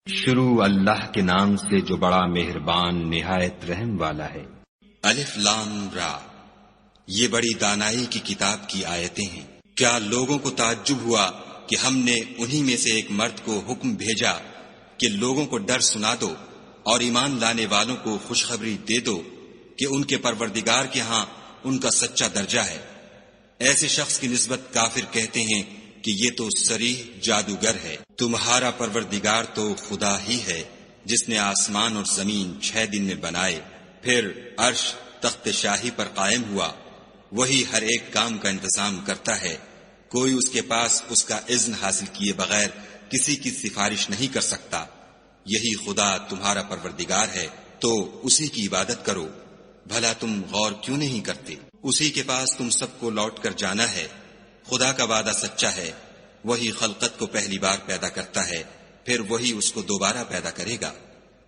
شروع اللہ کے نام سے جو بڑا مہربان نہایت رحم والا ہے۔ الف لام را، یہ بڑی دانائی کی کتاب کی آیتیں ہیں۔ کیا لوگوں کو تعجب ہوا کہ ہم نے انہی میں سے ایک مرد کو حکم بھیجا کہ لوگوں کو ڈر سنا دو اور ایمان لانے والوں کو خوشخبری دے دو کہ ان کے پروردگار کے ہاں ان کا سچا درجہ ہے۔ ایسے شخص کی نسبت کافر کہتے ہیں کہ یہ تو صریح جادوگر ہے۔ تمہارا پروردگار تو خدا ہی ہے جس نے آسمان اور زمین 6 دن میں بنائے، پھر عرش تخت شاہی پر قائم ہوا۔ وہی ہر ایک کام کا انتظام کرتا ہے، کوئی اس کے پاس اس کا اذن حاصل کیے بغیر کسی کی سفارش نہیں کر سکتا۔ یہی خدا تمہارا پروردگار ہے، تو اسی کی عبادت کرو۔ بھلا تم غور کیوں نہیں کرتے؟ اسی کے پاس تم سب کو لوٹ کر جانا ہے۔ خدا کا وعدہ سچا ہے، وہی خلقت کو پہلی بار پیدا کرتا ہے، پھر وہی اس کو دوبارہ پیدا کرے گا،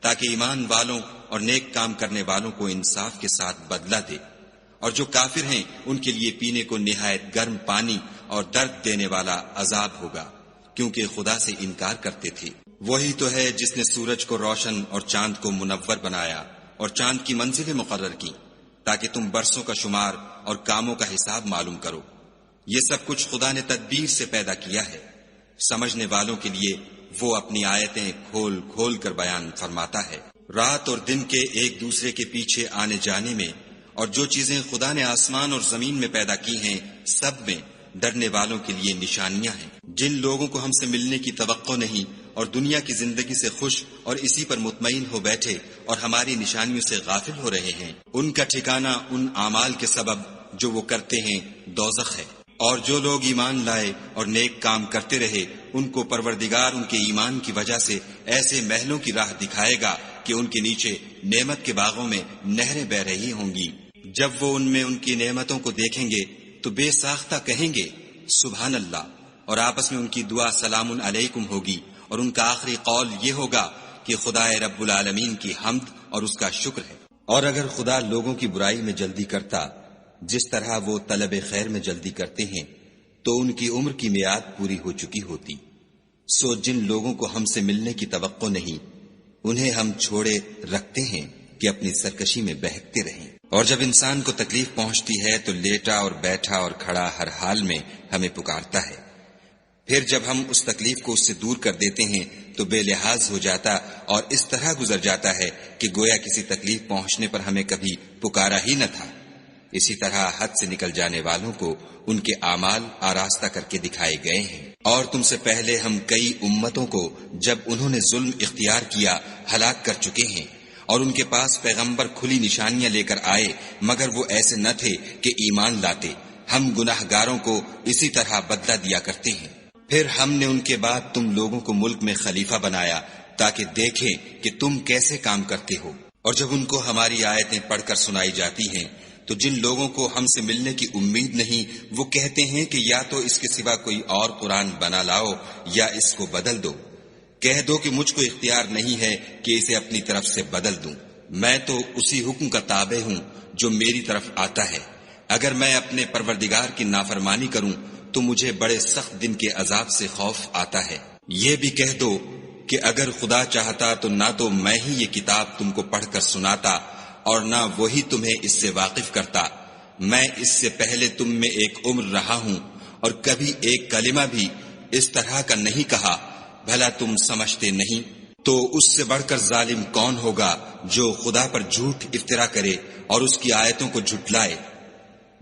تاکہ ایمان والوں اور نیک کام کرنے والوں کو انصاف کے ساتھ بدلہ دے۔ اور جو کافر ہیں ان کے لیے پینے کو نہایت گرم پانی اور درد دینے والا عذاب ہوگا، کیونکہ خدا سے انکار کرتے تھے۔ وہی تو ہے جس نے سورج کو روشن اور چاند کو منور بنایا اور چاند کی منزلیں مقرر کی تاکہ تم برسوں کا شمار اور کاموں کا حساب معلوم کرو۔ یہ سب کچھ خدا نے تدبیر سے پیدا کیا ہے۔ سمجھنے والوں کے لیے وہ اپنی آیتیں کھول کھول کر بیان فرماتا ہے۔ رات اور دن کے ایک دوسرے کے پیچھے آنے جانے میں اور جو چیزیں خدا نے آسمان اور زمین میں پیدا کی ہیں، سب میں ڈرنے والوں کے لیے نشانیاں ہیں۔ جن لوگوں کو ہم سے ملنے کی توقع نہیں اور دنیا کی زندگی سے خوش اور اسی پر مطمئن ہو بیٹھے اور ہماری نشانیوں سے غافل ہو رہے ہیں، ان کا ٹھکانہ ان اعمال کے سبب جو وہ کرتے ہیں دوزخ ہے۔ اور جو لوگ ایمان لائے اور نیک کام کرتے رہے، ان کو پروردگار ان کے ایمان کی وجہ سے ایسے محلوں کی راہ دکھائے گا کہ ان کے نیچے نعمت کے باغوں میں نہریں بہ رہی ہوں گی۔ جب وہ ان میں ان کی نعمتوں کو دیکھیں گے تو بے ساختہ کہیں گے سبحان اللہ، اور آپس میں ان کی دعا سلام علیکم ہوگی، اور ان کا آخری قول یہ ہوگا کہ خدا رب العالمین کی حمد اور اس کا شکر ہے۔ اور اگر خدا لوگوں کی برائی میں جلدی کرتا جس طرح وہ طلب خیر میں جلدی کرتے ہیں تو ان کی عمر کی میعاد پوری ہو چکی ہوتی۔ سو جن لوگوں کو ہم سے ملنے کی توقع نہیں، انہیں ہم چھوڑے رکھتے ہیں کہ اپنی سرکشی میں بہکتے رہیں۔ اور جب انسان کو تکلیف پہنچتی ہے تو لیٹا اور بیٹھا اور کھڑا ہر حال میں ہمیں پکارتا ہے، پھر جب ہم اس تکلیف کو اس سے دور کر دیتے ہیں تو بے لحاظ ہو جاتا اور اس طرح گزر جاتا ہے کہ گویا کسی تکلیف پہنچنے پر ہمیں کبھی پکارا ہی نہ تھا۔ اسی طرح حد سے نکل جانے والوں کو ان کے اعمال آراستہ کر کے دکھائے گئے ہیں۔ اور تم سے پہلے ہم کئی امتوں کو جب انہوں نے ظلم اختیار کیا ہلاک کر چکے ہیں، اور ان کے پاس پیغمبر کھلی نشانیاں لے کر آئے، مگر وہ ایسے نہ تھے کہ ایمان لاتے۔ ہم گناہ گاروں کو اسی طرح بدلہ دیا کرتے ہیں۔ پھر ہم نے ان کے بعد تم لوگوں کو ملک میں خلیفہ بنایا تاکہ دیکھیں کہ تم کیسے کام کرتے ہو۔ اور جب ان کو ہماری آیتیں پڑھ کر سنائی جاتی ہیں تو جن لوگوں کو ہم سے ملنے کی امید نہیں، وہ کہتے ہیں کہ یا تو اس کے سوا کوئی اور قرآن بنا لاؤ یا اس کو بدل دو۔ کہہ دو کہ مجھ کو اختیار نہیں ہے کہ اسے اپنی طرف سے بدل دوں، میں تو اسی حکم کا تابع ہوں جو میری طرف آتا ہے۔ اگر میں اپنے پروردگار کی نافرمانی کروں تو مجھے بڑے سخت دن کے عذاب سے خوف آتا ہے۔ یہ بھی کہہ دو کہ اگر خدا چاہتا تو نہ تو میں ہی یہ کتاب تم کو پڑھ کر سناتا اور نہ وہی تمہیں اس سے واقف کرتا۔ میں اس سے پہلے تم میں ایک عمر رہا ہوں اور کبھی ایک کلمہ بھی اس طرح کا نہیں کہا، بھلا تم سمجھتے نہیں؟ تو اس سے بڑھ کر ظالم کون ہوگا جو خدا پر جھوٹ افطرا کرے اور اس کی آیتوں کو جھٹلائے؟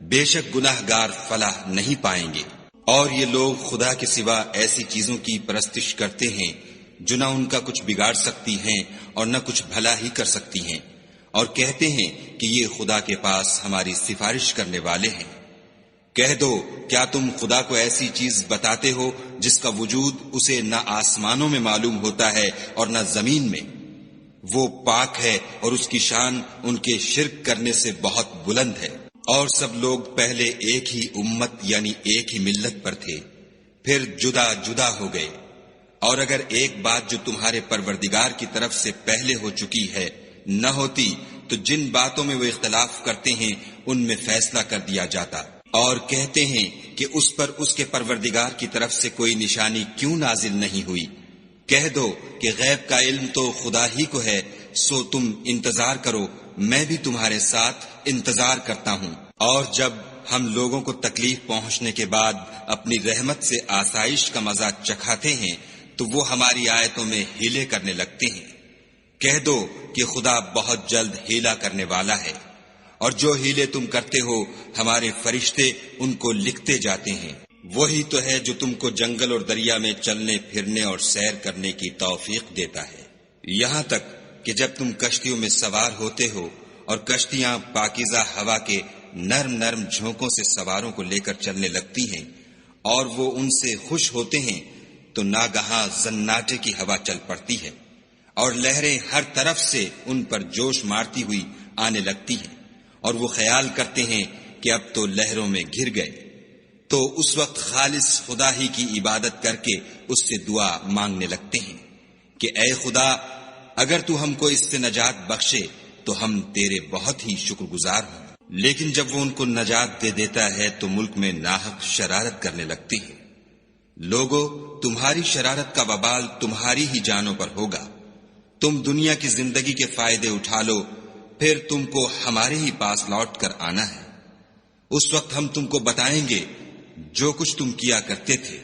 بے شک گناہ گار فلاح نہیں پائیں گے۔ اور یہ لوگ خدا کے سوا ایسی چیزوں کی پرستش کرتے ہیں جو نہ ان کا کچھ بگاڑ سکتی ہیں اور نہ کچھ بھلا ہی کر سکتی ہیں، اور کہتے ہیں کہ یہ خدا کے پاس ہماری سفارش کرنے والے ہیں۔ کہہ دو کیا تم خدا کو ایسی چیز بتاتے ہو جس کا وجود اسے نہ آسمانوں میں معلوم ہوتا ہے اور نہ زمین میں؟ وہ پاک ہے اور اس کی شان ان کے شرک کرنے سے بہت بلند ہے۔ اور سب لوگ پہلے ایک ہی امت یعنی ایک ہی ملت پر تھے، پھر جدا جدا ہو گئے۔ اور اگر ایک بات جو تمہارے پروردگار کی طرف سے پہلے ہو چکی ہے نہ ہوتی تو جن باتوں میں وہ اختلاف کرتے ہیں ان میں فیصلہ کر دیا جاتا۔ اور کہتے ہیں کہ اس پر اس کے پروردگار کی طرف سے کوئی نشانی کیوں نازل نہیں ہوئی؟ کہہ دو کہ غیب کا علم تو خدا ہی کو ہے، سو تم انتظار کرو، میں بھی تمہارے ساتھ انتظار کرتا ہوں۔ اور جب ہم لوگوں کو تکلیف پہنچنے کے بعد اپنی رحمت سے آسائش کا مزہ چکھاتے ہیں تو وہ ہماری آیتوں میں ہیلے کرنے لگتے ہیں۔ کہہ دو کہ خدا بہت جلد ہیلا کرنے والا ہے، اور جو ہیلے تم کرتے ہو ہمارے فرشتے ان کو لکھتے جاتے ہیں۔ وہی تو ہے جو تم کو جنگل اور دریا میں چلنے پھرنے اور سیر کرنے کی توفیق دیتا ہے، یہاں تک کہ جب تم کشتیوں میں سوار ہوتے ہو اور کشتیاں پاکیزہ ہوا کے نرم نرم جھونکوں سے سواروں کو لے کر چلنے لگتی ہیں اور وہ ان سے خوش ہوتے ہیں تو ناگہاں زناٹے کی ہوا چل پڑتی ہے اور لہریں ہر طرف سے ان پر جوش مارتی ہوئی آنے لگتی ہیں، اور وہ خیال کرتے ہیں کہ اب تو لہروں میں گر گئے، تو اس وقت خالص خدا ہی کی عبادت کر کے اس سے دعا مانگنے لگتے ہیں کہ اے خدا، اگر تو ہم کو اس سے نجات بخشے تو ہم تیرے بہت ہی شکر گزار ہوں۔ لیکن جب وہ ان کو نجات دے دیتا ہے تو ملک میں ناحق شرارت کرنے لگتے ہیں۔ لوگو، تمہاری شرارت کا وبال تمہاری ہی جانوں پر ہوگا۔ تم دنیا کی زندگی کے فائدے اٹھا لو، پھر تم کو ہمارے ہی پاس لوٹ کر آنا ہے۔ اس وقت ہم تم کو بتائیں گے جو کچھ تم کیا کرتے تھے۔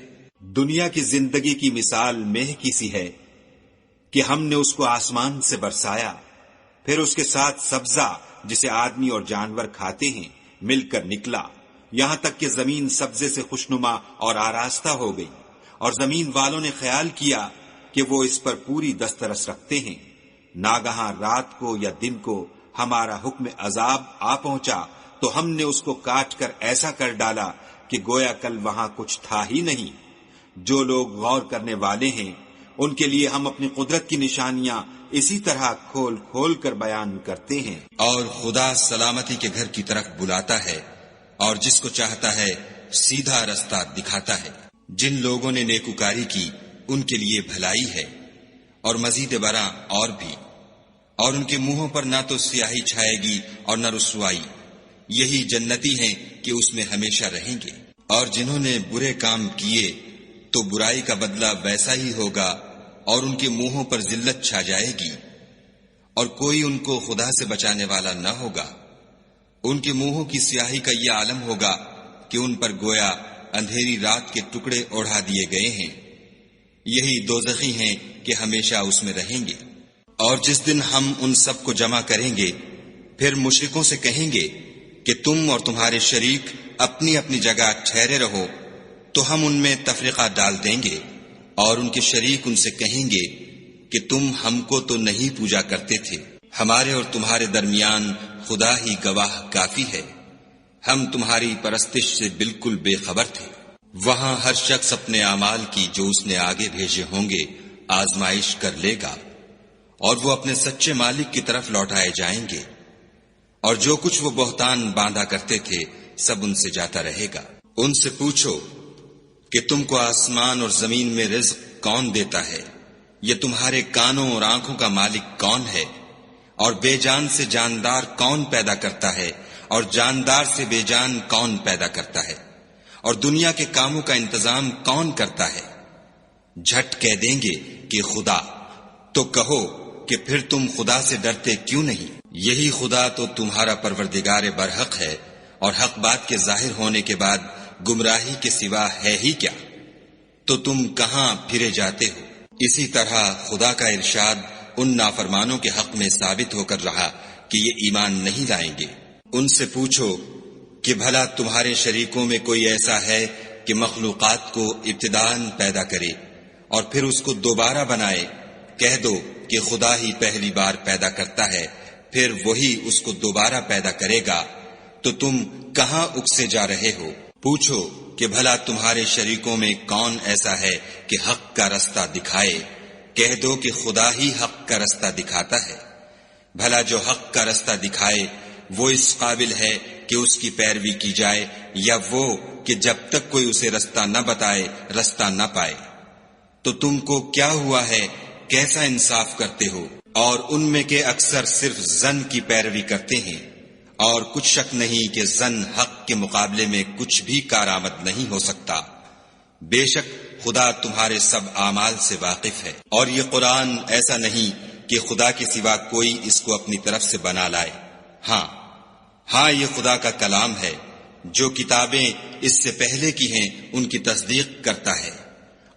دنیا کی زندگی کی مثال مہ کی سی ہے کہ ہم نے اس کو آسمان سے برسایا، پھر اس کے ساتھ سبزہ جسے آدمی اور جانور کھاتے ہیں مل کر نکلا، یہاں تک کہ زمین سبزے سے خوشنما اور آراستہ ہو گئی، اور زمین والوں نے خیال کیا کہ وہ اس پر پوری دسترس رکھتے ہیں۔ ناگہاں رات کو یا دن کو ہمارا حکم عذاب آ پہنچا تو ہم نے اس کو کاٹ کر ایسا کر ڈالا کہ گویا کل وہاں کچھ تھا ہی نہیں۔ جو لوگ غور کرنے والے ہیں ان کے لیے ہم اپنی قدرت کی نشانیاں اسی طرح کھول کھول کر بیان کرتے ہیں۔ اور خدا سلامتی کے گھر کی طرف بلاتا ہے اور جس کو چاہتا ہے سیدھا رستہ دکھاتا ہے۔ جن لوگوں نے نیکوکاری کی ان کے لیے بھلائی ہے، اور مزید برآں اور بھی، اور ان کے منہوں پر نہ تو سیاہی چھائے گی اور نہ رسوائی، یہی جنتی ہیں کہ اس میں ہمیشہ رہیں گے۔ اور جنہوں نے برے کام کیے تو برائی کا بدلہ ویسا ہی ہوگا، اور ان کے منہوں پر ذلت چھا جائے گی، اور کوئی ان کو خدا سے بچانے والا نہ ہوگا۔ ان کے منہوں کی سیاہی کا یہ عالم ہوگا کہ ان پر گویا اندھیری رات کے ٹکڑے اوڑھا دیے گئے ہیں، یہی دوزخی ہیں کہ ہمیشہ اس میں رہیں گے۔ اور جس دن ہم ان سب کو جمع کریں گے پھر مشرکوں سے کہیں گے کہ تم اور تمہارے شریک اپنی اپنی جگہ ٹھہرے رہو، تو ہم ان میں تفرقہ ڈال دیں گے، اور ان کے شریک ان سے کہیں گے کہ تم ہم کو تو نہیں پوجا کرتے تھے، ہمارے اور تمہارے درمیان خدا ہی گواہ کافی ہے، ہم تمہاری پرستش سے بالکل بے خبر تھے۔ وہاں ہر شخص اپنے اعمال کی جو اس نے آگے بھیجے ہوں گے آزمائش کر لے گا، اور وہ اپنے سچے مالک کی طرف لوٹائے جائیں گے، اور جو کچھ وہ بہتان باندھا کرتے تھے سب ان سے جاتا رہے گا۔ ان سے پوچھو کہ تم کو آسمان اور زمین میں رزق کون دیتا ہے؟ یہ تمہارے کانوں اور آنکھوں کا مالک کون ہے؟ اور بے جان سے جاندار کون پیدا کرتا ہے؟ اور جاندار سے بے جان کون پیدا کرتا ہے؟ اور دنیا کے کاموں کا انتظام کون کرتا ہے؟ جھٹ کہہ دیں گے کہ خدا۔ تو کہو کہ پھر تم خدا سے ڈرتے کیوں نہیں؟ یہی خدا تو تمہارا پروردگار برحق ہے، اور حق بات کے ظاہر ہونے کے بعد گمراہی کے سوا ہے ہی کیا؟ تو تم کہاں پھرے جاتے ہو؟ اسی طرح خدا کا ارشاد ان نافرمانوں کے حق میں ثابت ہو کر رہا کہ یہ ایمان نہیں لائیں گے۔ ان سے پوچھو کہ بھلا تمہارے شریکوں میں کوئی ایسا ہے کہ مخلوقات کو ابتداءً پیدا کرے اور پھر اس کو دوبارہ بنائے؟ کہہ دو کہ خدا ہی پہلی بار پیدا کرتا ہے، پھر وہی اس کو دوبارہ پیدا کرے گا، تو تم کہاں اکسے جا رہے ہو؟ پوچھو کہ بھلا تمہارے شریکوں میں کون ایسا ہے کہ حق کا رستہ دکھائے؟ کہہ دو کہ خدا ہی حق کا رستہ دکھاتا ہے۔ بھلا جو حق کا رستہ دکھائے وہ اس قابل ہے کہ اس کی پیروی کی جائے، یا وہ کہ جب تک کوئی اسے رستہ نہ بتائے رستہ نہ پائے؟ تو تم کو کیا ہوا ہے، کیسا انصاف کرتے ہو؟ اور ان میں کے اکثر صرف ظن کی پیروی کرتے ہیں، اور کچھ شک نہیں کہ ظن حق کے مقابلے میں کچھ بھی کارآمد نہیں ہو سکتا۔ بے شک خدا تمہارے سب اعمال سے واقف ہے۔ اور یہ قرآن ایسا نہیں کہ خدا کے سوا کوئی اس کو اپنی طرف سے بنا لائے۔ ہاں یہ خدا کا کلام ہے، جو کتابیں اس سے پہلے کی ہیں ان کی تصدیق کرتا ہے،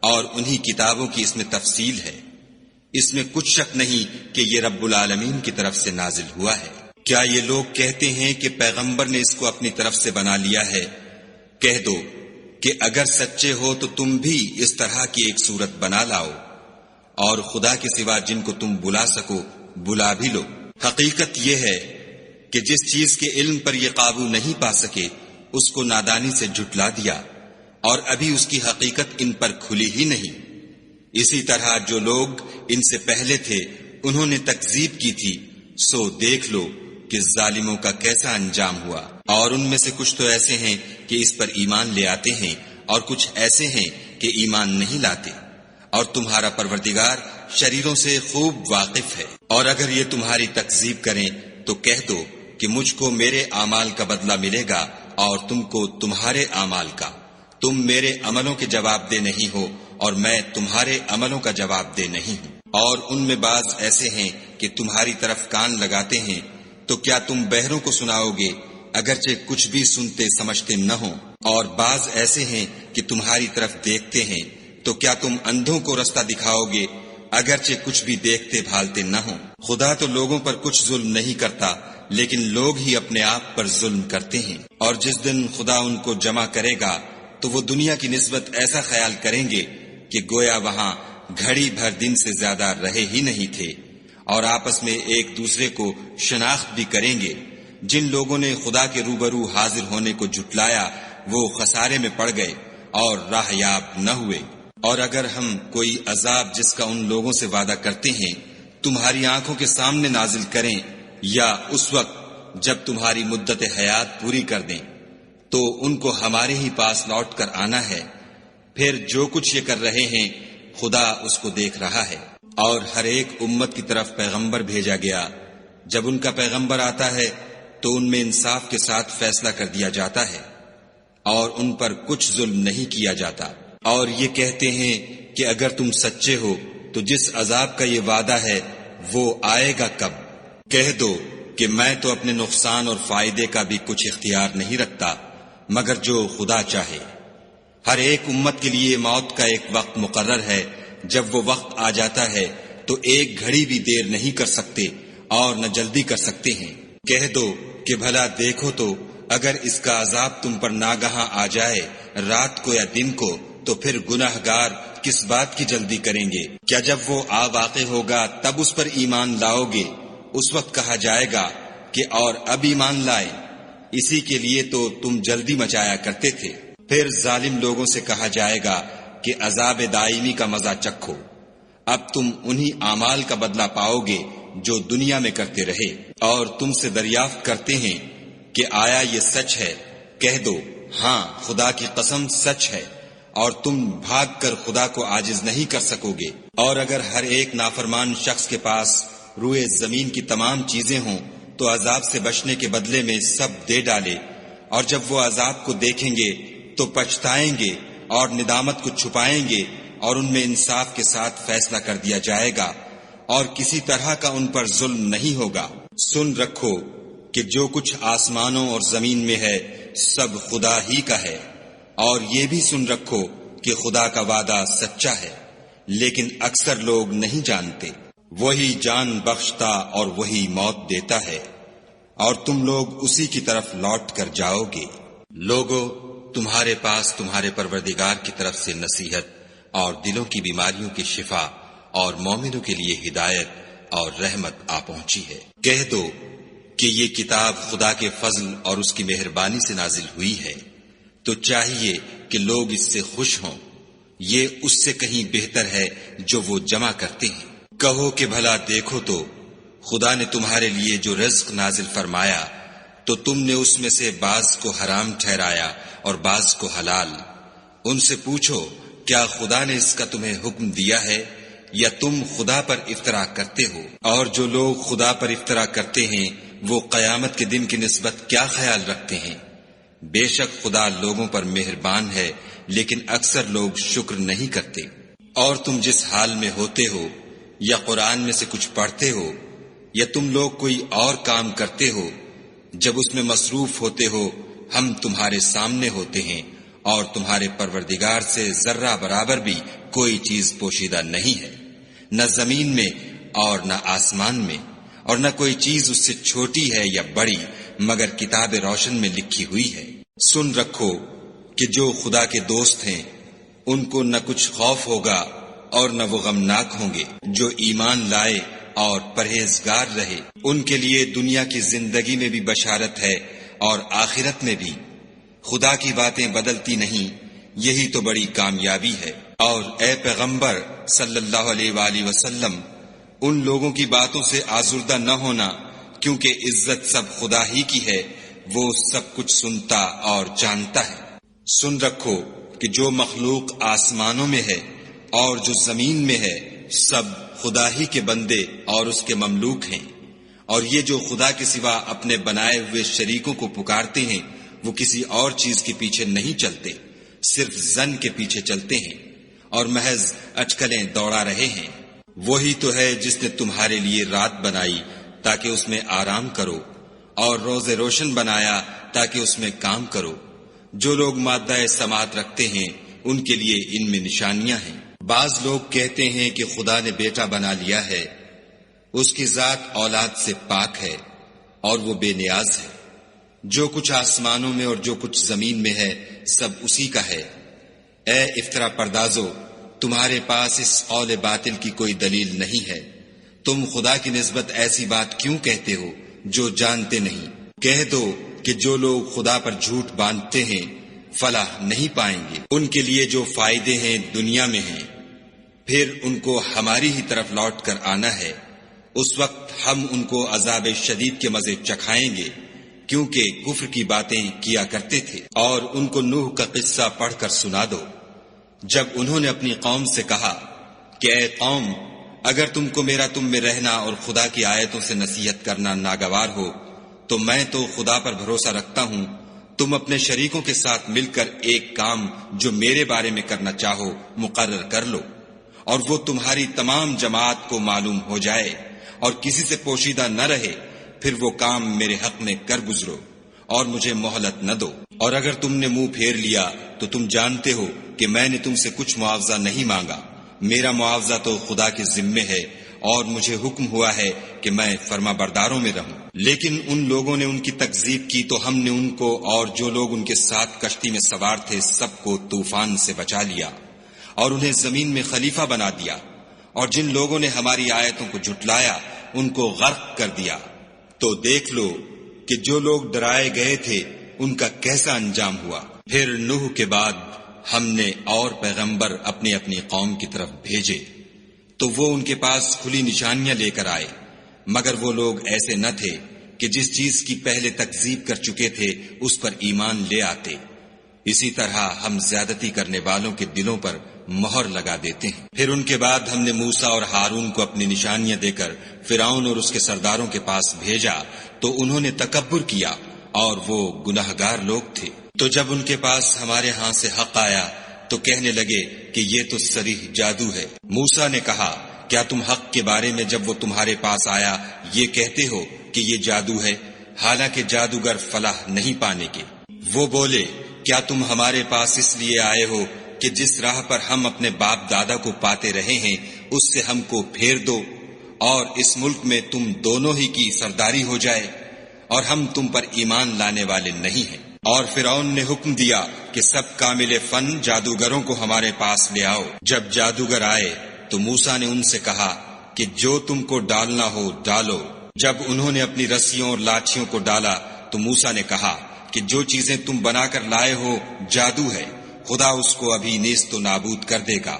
اور انہی کتابوں کی اس میں تفصیل ہے۔ اس میں کچھ شک نہیں کہ یہ رب العالمین کی طرف سے نازل ہوا ہے۔ کیا یہ لوگ کہتے ہیں کہ پیغمبر نے اس کو اپنی طرف سے بنا لیا ہے؟ کہہ دو کہ اگر سچے ہو تو تم بھی اس طرح کی ایک صورت بنا لاؤ، اور خدا کے سوا جن کو تم بلا سکو بلا بھی لو۔ حقیقت یہ ہے کہ جس چیز کے علم پر یہ قابو نہیں پا سکے اس کو نادانی سے جھٹلا دیا، اور ابھی اس کی حقیقت ان پر کھلی ہی نہیں۔ اسی طرح جو لوگ ان سے پہلے تھے انہوں نے تکذیب کی تھی، سو دیکھ لو کہ ظالموں کا کیسا انجام ہوا۔ اور ان میں سے کچھ تو ایسے ہیں کہ اس پر ایمان لے آتے ہیں، اور کچھ ایسے ہیں کہ ایمان نہیں لاتے، اور تمہارا پروردگار شریروں سے خوب واقف ہے۔ اور اگر یہ تمہاری تکذیب کریں تو کہہ دو کہ مجھ کو میرے اعمال کا بدلہ ملے گا اور تم کو تمہارے اعمال کا۔ تم میرے عملوں کے جواب دہ نہیں ہو اور میں تمہارے عملوں کا جواب دہ نہیں ہوں۔ اور ان میں بعض ایسے ہیں کہ تمہاری طرف کان لگاتے ہیں، تو کیا تم بہروں کو سناؤ گے اگرچہ کچھ بھی سنتے سمجھتے نہ ہوں؟ اور بعض ایسے ہیں کہ تمہاری طرف دیکھتے ہیں، تو کیا تم اندھوں کو رستہ دکھاؤ گے اگرچہ کچھ بھی دیکھتے بھالتے نہ ہوں؟ خدا تو لوگوں پر کچھ ظلم نہیں کرتا، لیکن لوگ ہی اپنے آپ پر ظلم کرتے ہیں۔ اور جس دن خدا ان کو جمع کرے گا تو وہ دنیا کی نسبت ایسا خیال کریں گے کہ گویا وہاں گھڑی بھر دن سے زیادہ رہے ہی نہیں تھے، اور آپس میں ایک دوسرے کو شناخت بھی کریں گے۔ جن لوگوں نے خدا کے روبرو حاضر ہونے کو جھٹلایا وہ خسارے میں پڑ گئے اور راہ یاب نہ ہوئے۔ اور اگر ہم کوئی عذاب جس کا ان لوگوں سے وعدہ کرتے ہیں تمہاری آنکھوں کے سامنے نازل کریں، یا اس وقت جب تمہاری مدت حیات پوری کر دیں، تو ان کو ہمارے ہی پاس لوٹ کر آنا ہے، پھر جو کچھ یہ کر رہے ہیں خدا اس کو دیکھ رہا ہے۔ اور ہر ایک امت کی طرف پیغمبر بھیجا گیا، جب ان کا پیغمبر آتا ہے تو ان میں انصاف کے ساتھ فیصلہ کر دیا جاتا ہے، اور ان پر کچھ ظلم نہیں کیا جاتا۔ اور یہ کہتے ہیں کہ اگر تم سچے ہو تو جس عذاب کا یہ وعدہ ہے وہ آئے گا کب؟ کہہ دو کہ میں تو اپنے نقصان اور فائدے کا بھی کچھ اختیار نہیں رکھتا مگر جو خدا چاہے۔ ہر ایک امت کے لیے موت کا ایک وقت مقرر ہے، جب وہ وقت آ جاتا ہے تو ایک گھڑی بھی دیر نہیں کر سکتے اور نہ جلدی کر سکتے ہیں۔ کہہ دو کہ بھلا دیکھو تو اگر اس کا عذاب تم پر ناگہاں آ جائے رات کو یا دن کو، تو پھر گناہگار کس بات کی جلدی کریں گے؟ کیا جب وہ آ واقع ہوگا تب اس پر ایمان لاؤ گے؟ اس وقت کہا جائے گا کہ اور اب ایمان لائے، اسی کے لیے تو تم جلدی مچایا کرتے تھے۔ پھر ظالم لوگوں سے کہا جائے گا کہ عذاب دائمی کا مزہ چکھو، اب تم انہی اعمال کا بدلہ پاؤ گے جو دنیا میں کرتے رہے۔ اور تم سے دریافت کرتے ہیں کہ آیا یہ سچ ہے؟ کہہ دو ہاں خدا کی قسم سچ ہے، اور تم بھاگ کر خدا کو عاجز نہیں کر سکو گے۔ اور اگر ہر ایک نافرمان شخص کے پاس روئے زمین کی تمام چیزیں ہوں تو عذاب سے بچنے کے بدلے میں سب دے ڈالے، اور جب وہ عذاب کو دیکھیں گے تو پچھتائیں گے اور ندامت کو چھپائیں گے، اور ان میں انصاف کے ساتھ فیصلہ کر دیا جائے گا، اور کسی طرح کا ان پر ظلم نہیں ہوگا۔ سن رکھو کہ جو کچھ آسمانوں اور زمین میں ہے سب خدا ہی کا ہے، اور یہ بھی سن رکھو کہ خدا کا وعدہ سچا ہے، لیکن اکثر لوگ نہیں جانتے۔ وہی جان بخشتا اور وہی موت دیتا ہے، اور تم لوگ اسی کی طرف لوٹ کر جاؤ گے۔ لوگو، تمہارے پاس تمہارے پروردگار کی طرف سے نصیحت اور دلوں کی بیماریوں کی شفا اور مومنوں کے لیے ہدایت اور رحمت آ پہنچی ہے۔ کہہ دو کہ یہ کتاب خدا کے فضل اور اس کی مہربانی سے نازل ہوئی ہے، تو چاہیے کہ لوگ اس سے خوش ہوں، یہ اس سے کہیں بہتر ہے جو وہ جمع کرتے ہیں۔ کہو کہ بھلا دیکھو تو خدا نے تمہارے لیے جو رزق نازل فرمایا تو تم نے اس میں سے بعض کو حرام ٹھہرایا اور بعض کو حلال۔ ان سے پوچھو کیا خدا نے اس کا تمہیں حکم دیا ہے یا تم خدا پر افطرا کرتے ہو؟ اور جو لوگ خدا پر افطرا کرتے ہیں وہ قیامت کے دن کی نسبت کیا خیال رکھتے ہیں؟ بے شک خدا لوگوں پر مہربان ہے، لیکن اکثر لوگ شکر نہیں کرتے۔ اور تم جس حال میں ہوتے ہو، یا قرآن میں سے کچھ پڑھتے ہو، یا تم لوگ کوئی اور کام کرتے ہو، جب اس میں مصروف ہوتے ہو ہم تمہارے سامنے ہوتے ہیں، اور تمہارے پروردگار سے ذرہ برابر بھی کوئی چیز پوشیدہ نہیں ہے، نہ زمین میں اور نہ آسمان میں، اور نہ کوئی چیز اس سے چھوٹی ہے یا بڑی مگر کتاب روشن میں لکھی ہوئی ہے۔ سن رکھو کہ جو خدا کے دوست ہیں ان کو نہ کچھ خوف ہوگا اور نہ وہ غمناک ہوں گے۔ جو ایمان لائے اور پرہیزگار رہے ان کے لیے دنیا کی زندگی میں بھی بشارت ہے اور آخرت میں بھی۔ خدا کی باتیں بدلتی نہیں، یہی تو بڑی کامیابی ہے۔ اور اے پیغمبر صلی اللہ علیہ وآلہ وسلم، ان لوگوں کی باتوں سے آزردہ نہ ہونا، کیونکہ عزت سب خدا ہی کی ہے، وہ سب کچھ سنتا اور جانتا ہے۔ سن رکھو کہ جو مخلوق آسمانوں میں ہے اور جو زمین میں ہے سب خدا ہی کے بندے اور اس کے مملوک ہیں، اور یہ جو خدا کے سوا اپنے بنائے ہوئے شریکوں کو پکارتے ہیں وہ کسی اور چیز کے پیچھے نہیں چلتے، صرف ظن کے پیچھے چلتے ہیں اور محض اٹکلیں دوڑا رہے ہیں۔ وہی تو ہے جس نے تمہارے لیے رات بنائی تاکہ اس میں آرام کرو، اور روز روشن بنایا تاکہ اس میں کام کرو۔ جو لوگ مادہ سماعت رکھتے ہیں ان کے لیے ان میں نشانیاں ہیں۔ بعض لوگ کہتے ہیں کہ خدا نے بیٹا بنا لیا ہے، اس کی ذات اولاد سے پاک ہے اور وہ بے نیاز ہے۔ جو کچھ آسمانوں میں اور جو کچھ زمین میں ہے سب اسی کا ہے۔ اے افترا پردازو، تمہارے پاس اس قول باطل کی کوئی دلیل نہیں ہے، تم خدا کی نسبت ایسی بات کیوں کہتے ہو جو جانتے نہیں؟ کہہ دو کہ جو لوگ خدا پر جھوٹ باندھتے ہیں فلاح نہیں پائیں گے۔ ان کے لیے جو فائدے ہیں دنیا میں ہیں، پھر ان کو ہماری ہی طرف لوٹ کر آنا ہے۔ اس وقت ہم ان کو عذاب شدید کے مزے چکھائیں گے، کیونکہ کفر کی باتیں کیا کرتے تھے۔ اور ان کو نوح کا قصہ پڑھ کر سنا دو، جب انہوں نے اپنی قوم سے کہا کہ اے قوم، اگر تم کو میرا تم میں رہنا اور خدا کی آیتوں سے نصیحت کرنا ناگوار ہو تو میں تو خدا پر بھروسہ رکھتا ہوں، تم اپنے شریکوں کے ساتھ مل کر ایک کام جو میرے بارے میں کرنا چاہو مقرر کر لو، اور وہ تمہاری تمام جماعت کو معلوم ہو جائے اور کسی سے پوشیدہ نہ رہے، پھر وہ کام میرے حق میں کر گزرو اور مجھے مہلت نہ دو۔ اور اگر تم نے منہ پھیر لیا تو تم جانتے ہو کہ میں نے تم سے کچھ معاوضہ نہیں مانگا، میرا معاوضہ تو خدا کے ذمے ہے، اور مجھے حکم ہوا ہے کہ میں فرما برداروں میں رہوں۔ لیکن ان لوگوں نے ان کی تکذیب کی تو ہم نے ان کو اور جو لوگ ان کے ساتھ کشتی میں سوار تھے سب کو طوفان سے بچا لیا اور انہیں زمین میں خلیفہ بنا دیا، اور جن لوگوں نے ہماری آیتوں کو جھٹلایا ان کو غرق کر دیا۔ تو دیکھ لو کہ جو لوگ ڈرائے گئے تھے ان کا کیسا انجام ہوا۔ پھر نوح کے بعد ہم نے اور پیغمبر اپنی اپنی قوم کی طرف بھیجے تو وہ ان کے پاس کھلی نشانیاں لے کر آئے، مگر وہ لوگ ایسے نہ تھے کہ جس چیز کی پہلے تکذیب کر چکے تھے اس پر ایمان لے آتے۔ اسی طرح ہم زیادتی کرنے والوں کے دلوں پر مہر لگا دیتے ہیں۔ پھر ان کے بعد ہم نے موسیٰ اور ہارون کو اپنی نشانیاں دے کر فرعون اور اس کے سرداروں کے پاس بھیجا تو انہوں نے تکبر کیا اور وہ گناہگار لوگ تھے۔ تو جب ان کے پاس ہمارے ہاں سے حق آیا تو کہنے لگے کہ یہ تو صریح جادو ہے۔ موسیٰ نے کہا کیا تم حق کے بارے میں جب وہ تمہارے پاس آیا یہ کہتے ہو کہ یہ جادو ہے، حالانکہ جادوگر فلاح نہیں پانے کے؟ وہ بولے کیا تم ہمارے پاس اس لیے آئے ہو کہ جس راہ پر ہم اپنے باپ دادا کو پاتے رہے ہیں اس سے ہم کو پھیر دو اور اس ملک میں تم دونوں ہی کی سرداری ہو جائے، اور ہم تم پر ایمان لانے والے نہیں ہیں۔ اور فرعون نے حکم دیا کہ سب کامل فن جادوگروں کو ہمارے پاس لے آؤ۔ جب جادوگر آئے تو موسیٰ نے ان سے کہا کہ جو تم کو ڈالنا ہو ڈالو۔ جب انہوں نے اپنی رسیوں اور لاٹھیوں کو ڈالا تو موسیٰ نے کہا کہ جو چیزیں تم بنا کر لائے ہو جادو ہے، خدا اس کو ابھی نیست و نابود کر دے گا۔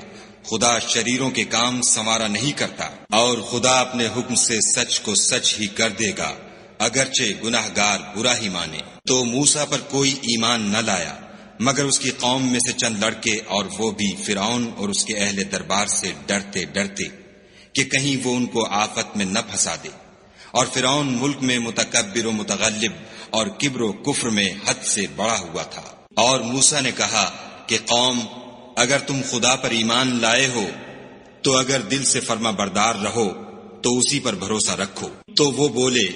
خدا شریروں کے کام سنوارا نہیں کرتا، اور خدا اپنے حکم سے سچ کو سچ ہی کر دے گا، اگرچہ گناہگار برا ہی مانے۔ تو موسیٰ پر کوئی ایمان نہ لایا مگر اس کی قوم میں سے چند لڑکے، اور وہ بھی فرعون اور اس کے اہل دربار سے ڈرتے ڈرتے کہ کہیں وہ ان کو آفت میں نہ پھنسا دے۔ اور فرعون ملک میں متکبر و متغلب اور کبر و کفر میں حد سے بڑا ہوا تھا۔ اور موسیٰ نے کہا کہ قوم اگر تم خدا پر ایمان لائے ہو تو اگر دل سے فرما بردار رہو تو اسی پر بھروسہ رکھو۔ تو وہ بولے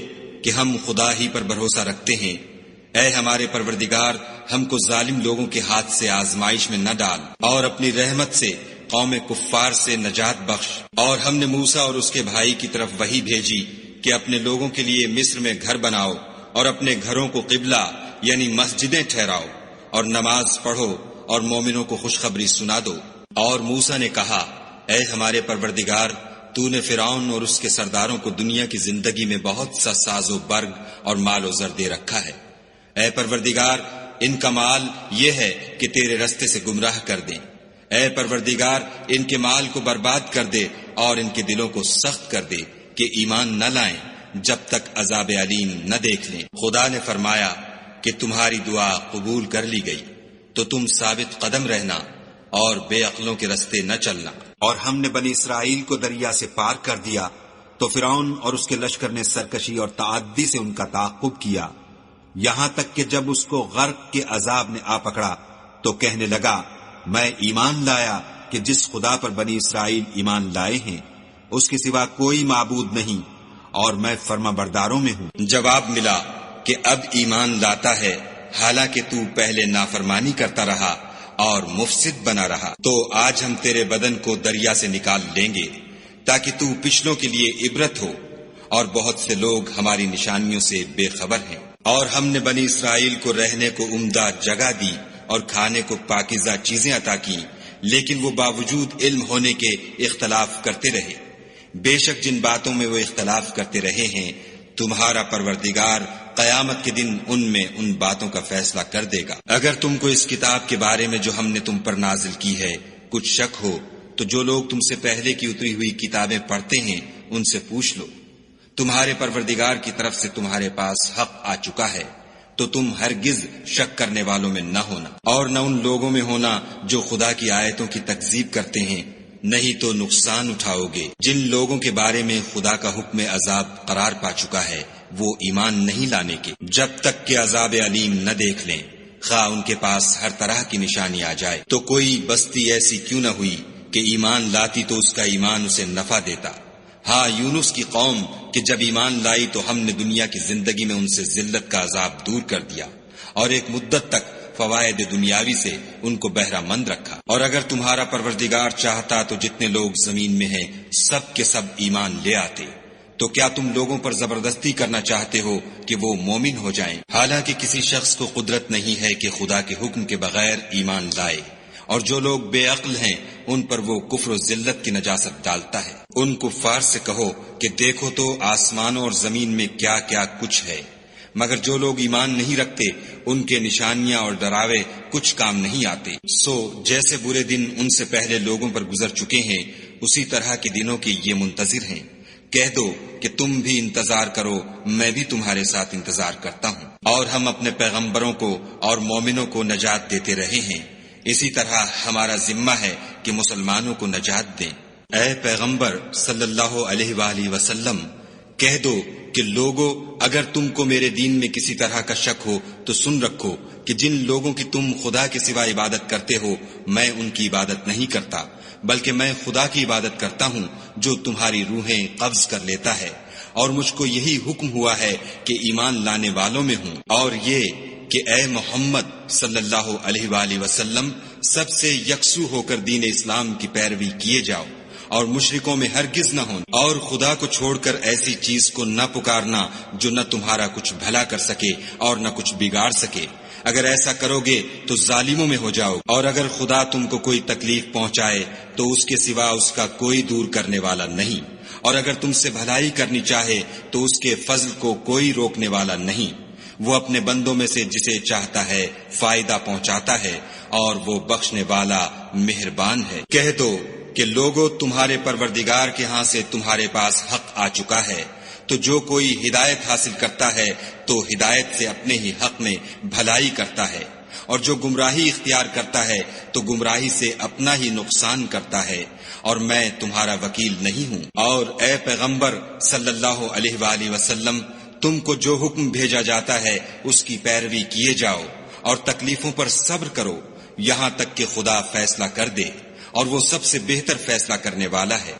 کہ ہم خدا ہی پر بھروسہ رکھتے ہیں۔ اے ہمارے پروردگار، ہم کو ظالم لوگوں کے ہاتھ سے آزمائش میں نہ ڈال، اور اپنی رحمت سے قوم کفار سے نجات بخش۔ اور ہم نے موسیٰ اور اس کے بھائی کی طرف وحی بھیجی کہ اپنے لوگوں کے لیے مصر میں گھر بناؤ اور اپنے گھروں کو قبلہ یعنی مسجدیں ٹھہراؤ، اور نماز پڑھو اور مومنوں کو خوشخبری سنا دو۔ اور موسیٰ نے کہا، اے ہمارے پروردگار، تو نے فرعون اور اس کے سرداروں کو دنیا کی زندگی میں بہت سا ساز و برگ اور مال و زر دے رکھا ہے۔ اے پروردگار، ان کا مال یہ ہے کہ تیرے رستے سے گمراہ کر دیں۔ اے پروردگار، ان کے مال کو برباد کر دے اور ان کے دلوں کو سخت کر دے کہ ایمان نہ لائیں جب تک عذاب علیم نہ دیکھ لیں۔ خدا نے فرمایا کہ تمہاری دعا قبول کر لی گئی، تو تم ثابت قدم رہنا اور بے عقلوں کے رستے نہ چلنا۔ اور ہم نے بنی اسرائیل کو دریا سے پار کر دیا تو فرعون اور اس کے لشکر نے سرکشی اور تعدی سے ان کا تعاقب کیا، یہاں تک کہ جب اس کو غرق کے عذاب نے آ پکڑا تو کہنے لگا، میں ایمان لایا کہ جس خدا پر بنی اسرائیل ایمان لائے ہیں اس کے سوا کوئی معبود نہیں، اور میں فرما برداروں میں ہوں۔ جواب ملا کہ اب ایمان لاتا ہے، حالانکہ تو پہلے نافرمانی کرتا رہا اور مفسد بنا رہا۔ تو آج ہم تیرے بدن کو دریا سے نکال لیں گے تاکہ تو پچھلوں کے لیے عبرت ہو، اور بہت سے لوگ ہماری نشانیوں سے بے خبر ہیں۔ اور ہم نے بنی اسرائیل کو رہنے کو عمدہ جگہ دی اور کھانے کو پاکیزہ چیزیں عطا کی، لیکن وہ باوجود علم ہونے کے اختلاف کرتے رہے۔ بے شک جن باتوں میں وہ اختلاف کرتے رہے ہیں، تمہارا پروردگار قیامت کے دن ان میں ان باتوں کا فیصلہ کر دے گا۔ اگر تم کو اس کتاب کے بارے میں جو ہم نے تم پر نازل کی ہے کچھ شک ہو تو جو لوگ تم سے پہلے کی اتری ہوئی کتابیں پڑھتے ہیں ان سے پوچھ لو۔ تمہارے پروردگار کی طرف سے تمہارے پاس حق آ چکا ہے، تو تم ہرگز شک کرنے والوں میں نہ ہونا، اور نہ ان لوگوں میں ہونا جو خدا کی آیتوں کی تکذیب کرتے ہیں، نہیں تو نقصان اٹھاؤ گے۔ جن لوگوں کے بارے میں خدا کا حکم عذاب قرار پا چکا ہے وہ ایمان نہیں لانے کے جب تک کہ عذاب علیم نہ دیکھ لیں، خواہ ان کے پاس ہر طرح کی نشانی آ جائے۔ تو کوئی بستی ایسی کیوں نہ ہوئی کہ ایمان لاتی تو اس کا ایمان اسے نفع دیتا۔ ہاں، یونس کی قوم کہ جب ایمان لائی تو ہم نے دنیا کی زندگی میں ان سے ذلت کا عذاب دور کر دیا، اور ایک مدت تک فوائد دنیاوی سے ان کو بہرہ مند رکھا۔ اور اگر تمہارا پروردگار چاہتا تو جتنے لوگ زمین میں ہیں سب کے سب ایمان لے آتے۔ تو کیا تم لوگوں پر زبردستی کرنا چاہتے ہو کہ وہ مومن ہو جائیں؟ حالانکہ کسی شخص کو قدرت نہیں ہے کہ خدا کے حکم کے بغیر ایمان لائے، اور جو لوگ بے عقل ہیں ان پر وہ کفر و ذلت کی نجاست ڈالتا ہے۔ ان کفار سے کہو کہ دیکھو تو آسمانوں اور زمین میں کیا کیا کچھ ہے، مگر جو لوگ ایمان نہیں رکھتے ان کے نشانیاں اور ڈراوے کچھ کام نہیں آتے۔ سو جیسے برے دن ان سے پہلے لوگوں پر گزر چکے ہیں اسی طرح کے دنوں کے یہ منتظر ہیں۔ کہہ دو کہ تم بھی انتظار کرو، میں بھی تمہارے ساتھ انتظار کرتا ہوں۔ اور ہم اپنے پیغمبروں کو اور مومنوں کو نجات دیتے رہے ہیں، اسی طرح ہمارا ذمہ ہے کہ مسلمانوں کو نجات دیں۔ اے پیغمبر صلی اللہ علیہ وآلہ وسلم، کہہ دو کہ لوگو، اگر تم کو میرے دین میں کسی طرح کا شک ہو تو سن رکھو کہ جن لوگوں کی تم خدا کے سوا عبادت کرتے ہو میں ان کی عبادت نہیں کرتا، بلکہ میں خدا کی عبادت کرتا ہوں جو تمہاری روحیں قبض کر لیتا ہے، اور مجھ کو یہی حکم ہوا ہے کہ ایمان لانے والوں میں ہوں، اور یہ کہ اے محمد صلی اللہ علیہ وآلہ وسلم سب سے یکسو ہو کر دین اسلام کی پیروی کیے جاؤ، اور مشرکوں میں ہرگز نہ ہونا، اور خدا کو چھوڑ کر ایسی چیز کو نہ پکارنا جو نہ تمہارا کچھ بھلا کر سکے اور نہ کچھ بگاڑ سکے۔ اگر ایسا کرو گے تو ظالموں میں ہو جاؤ، اور اگر خدا تم کو کوئی تکلیف پہنچائے تو اس کے سوا اس کا کوئی دور کرنے والا نہیں، اور اگر تم سے بھلائی کرنی چاہے تو اس کے فضل کو کوئی روکنے والا نہیں۔ وہ اپنے بندوں میں سے جسے چاہتا ہے فائدہ پہنچاتا ہے، اور وہ بخشنے والا مہربان ہے۔ کہہ دو کہ لوگوں، تمہارے پروردگار کے ہاں سے تمہارے پاس حق آ چکا ہے، تو جو کوئی ہدایت حاصل کرتا ہے تو ہدایت سے اپنے ہی حق میں بھلائی کرتا ہے، اور جو گمراہی اختیار کرتا ہے تو گمراہی سے اپنا ہی نقصان کرتا ہے، اور میں تمہارا وکیل نہیں ہوں۔ اور اے پیغمبر صلی اللہ علیہ وآلہ وسلم، تم کو جو حکم بھیجا جاتا ہے اس کی پیروی کیے جاؤ، اور تکلیفوں پر صبر کرو، یہاں تک کہ خدا فیصلہ کر دے، اور وہ سب سے بہتر فیصلہ کرنے والا ہے۔